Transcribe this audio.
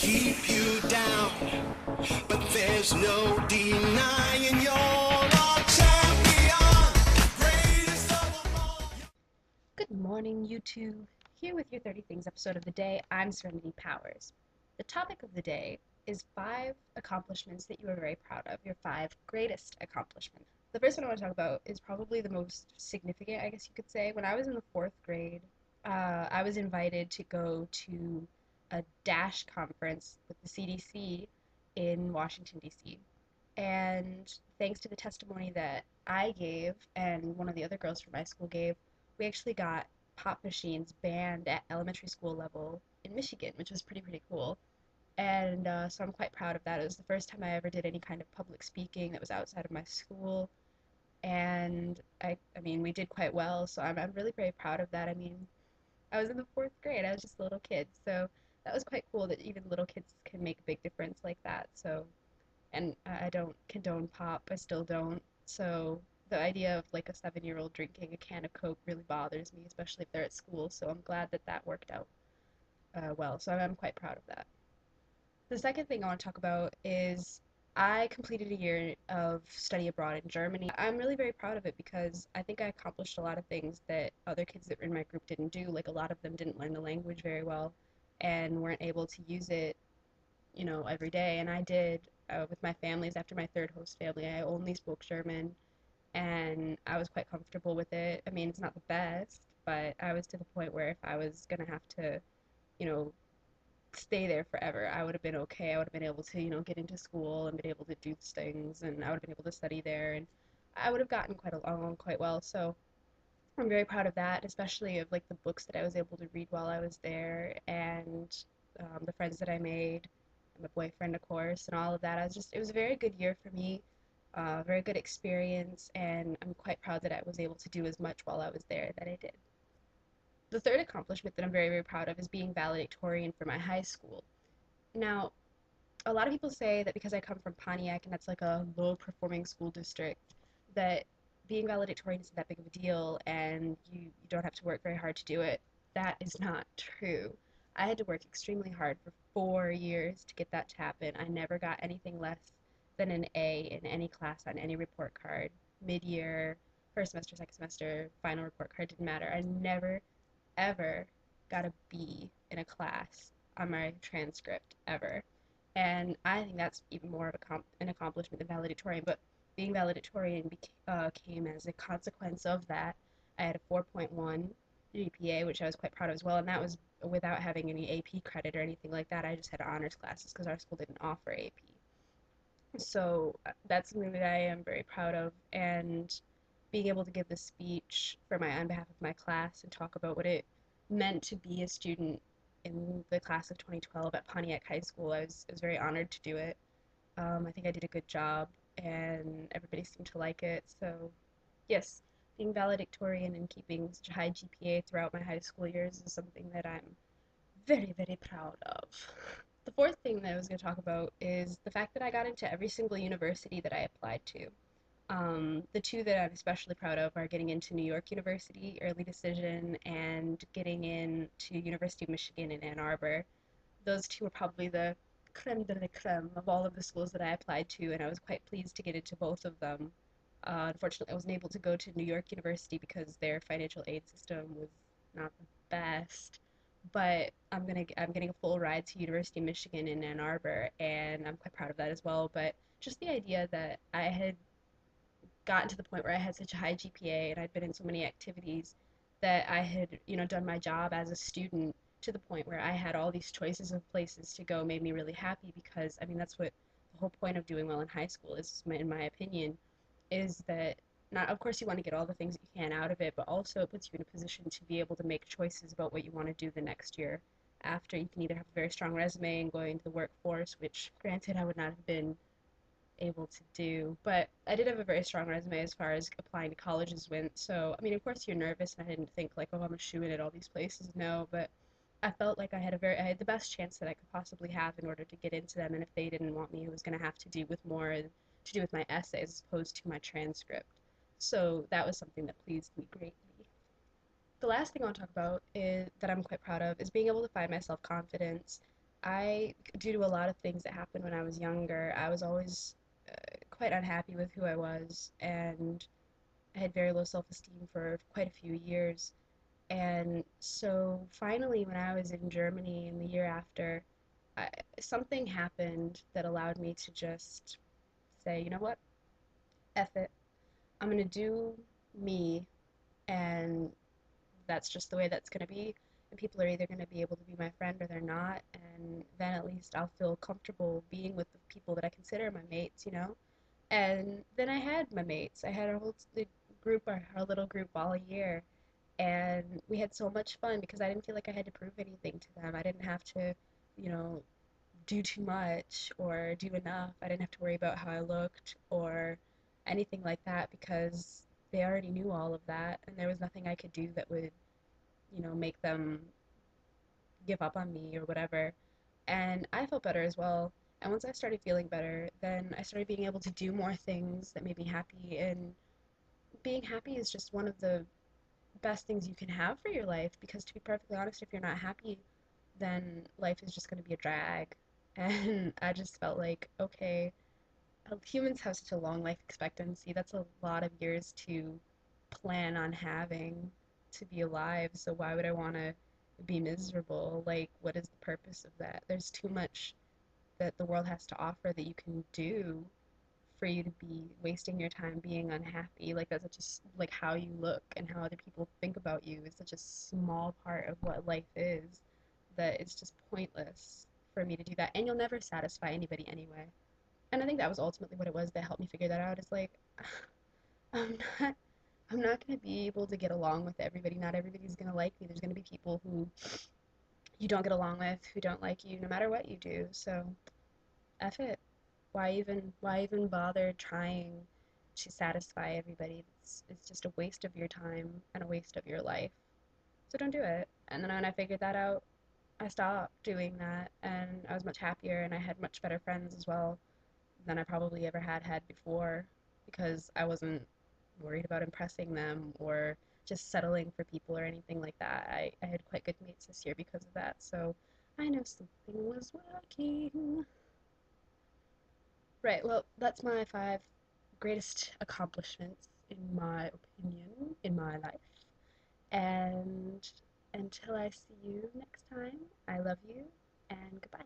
keep you down, but there's no denying you're a champion, greatest of them all. Good morning, YouTube. Here with your 30 Things episode of the day, I'm Serenity Powers. The topic of the day is 5 accomplishments that you are very proud of, your 5 greatest accomplishments. The first one I want to talk about is probably the most significant, I guess you could say. When I was in the 4th grade, I was invited to go to a DASH conference with the CDC in Washington, D.C. And thanks to the testimony that I gave and one of the other girls from my school gave, we actually got pop machines banned at elementary school level in Michigan, which was pretty cool. And so I'm quite proud of that. It was the first time I ever did any kind of public speaking that was outside of my school, and I mean, we did quite well. So I'm really very proud of that. I mean, I was in the 4th grade. I was just a little kid, so that was quite cool that even little kids can make a big difference like that. So and I don't condone pop. I still don't. So the idea of like a 7-year-old drinking a can of Coke really bothers me, especially if they're at school. So I'm glad that that worked out well. So I'm quite proud of that. The second thing I want to talk about is I completed a year of study abroad in Germany. I'm really very proud of it because I think I accomplished a lot of things that other kids that were in my group didn't do. Like a lot of them didn't learn the language very well and weren't able to use it every day. And I did with my families after my third host family. I only spoke German and I was quite comfortable with it. I mean, it's not the best, but I was to the point where if I was going to have to, you know, stay there forever, I would have been okay. I would have been able to, get into school and been able to do things and I would have been able to study there and I would have gotten quite along quite well. So I'm very proud of that, especially of like the books that I was able to read while I was there and the friends that I made, and my boyfriend, of course, and all of that. It was a very good year for me, very good experience, and I'm quite proud that I was able to do as much while I was there that I did. The third accomplishment that I'm very proud of is being valedictorian for my high school. Now, a lot of people say that because I come from Pontiac and that's like a low performing school district, that being valedictorian isn't that big of a deal and you don't have to work very hard to do it. That is not true. I had to work extremely hard for 4 years to get that to happen. I never got anything less than an A in any class on any report card, mid year, first semester, second semester, final report card, didn't matter. I never, ever got a B in a class on my transcript, ever. And I think that's even more of an accomplishment than valedictorian. But being valedictorian came as a consequence of that. I had a 4.1 GPA, which I was quite proud of as well, and that was without having any AP credit or anything like that. I just had honors classes because our school didn't offer AP. So that's something that I am very proud of, and being able to give this speech on behalf of my class and talk about what it meant to be a student in the class of 2012 at Pontiac High School. I was very honored to do it. I think I did a good job, and everybody seemed to like it. So, yes, being valedictorian and keeping such a high GPA throughout my high school years is something that I'm very proud of. The fourth thing that I was going to talk about is the fact that I got into every single university that I applied to. The two that I'm especially proud of are getting into New York University, early decision, and getting into University of Michigan in Ann Arbor. Those two were probably the creme de la creme of all of the schools that I applied to, and I was quite pleased to get into both of them. Unfortunately, I wasn't able to go to New York University because their financial aid system was not the best. But I'm getting a full ride to University of Michigan in Ann Arbor, and I'm quite proud of that as well. But just the idea that I had gotten to the point where I had such a high GPA and I'd been in so many activities that I had, done my job as a student to the point where I had all these choices of places to go made me really happy because I mean that's what the whole point of doing well in high school is, in my opinion, is that not of course you want to get all the things that you can out of it, but also it puts you in a position to be able to make choices about what you want to do the next year after. You can either have a very strong resume and go into the workforce, which granted I would not have been able to do. But I did have a very strong resume as far as applying to colleges went. So, I mean, of course, you're nervous, and I didn't think like, oh, I'm a shoe in at all these places. No, but I felt like I had the best chance that I could possibly have in order to get into them. And if they didn't want me, it was going to have to do with more to do with my essays as opposed to my transcript. So that was something that pleased me greatly. The last thing I want to talk about is that I'm quite proud of is being able to find my self confidence due to a lot of things that happened when I was younger, I was always quite unhappy with who I was, and I had very low self-esteem for quite a few years. And so finally, when I was in Germany in the year after, I, something happened that allowed me to just say, you know what, F it. I'm gonna do me, and that's just the way that's gonna be. And people are either gonna be able to be my friend or they're not. And then at least I'll feel comfortable being with the people that I consider my mates, you know? And then I had my mates. I had our little group all year, and we had so much fun because I didn't feel like I had to prove anything to them. I didn't have to, you know, do too much or do enough. I didn't have to worry about how I looked or anything like that because they already knew all of that, and there was nothing I could do that would, make them give up on me or whatever. And I felt better as well. And once I started feeling better, then I started being able to do more things that made me happy. And being happy is just one of the best things you can have for your life because, to be perfectly honest, if you're not happy, then life is just going to be a drag. And I just felt like, okay, humans have such a long life expectancy. That's a lot of years to plan on having to be alive. So why would I want to be miserable? Like, what is the purpose of that? There's too much that the world has to offer that you can do for you to be wasting your time being unhappy. Like, that's just like how you look and how other people think about you is such a small part of what life is that it's just pointless for me to do that. And you'll never satisfy anybody anyway. And I think that was ultimately what it was that helped me figure that out. Is like, I'm not I'm not going to be able to get along with everybody. Not everybody's going to like me. There's going to be people who you don't get along with, who don't like you no matter what you do. So, F it. Why even bother trying to satisfy everybody? It's just a waste of your time and a waste of your life. So don't do it. And then when I figured that out, I stopped doing that and I was much happier and I had much better friends as well than I probably ever had before because I wasn't worried about impressing them or just settling for people or anything like that. I had quite good mates this year because of that. So I know something was working. Right, well, that's my 5 greatest accomplishments, in my opinion, in my life. And until I see you next time, I love you and goodbye.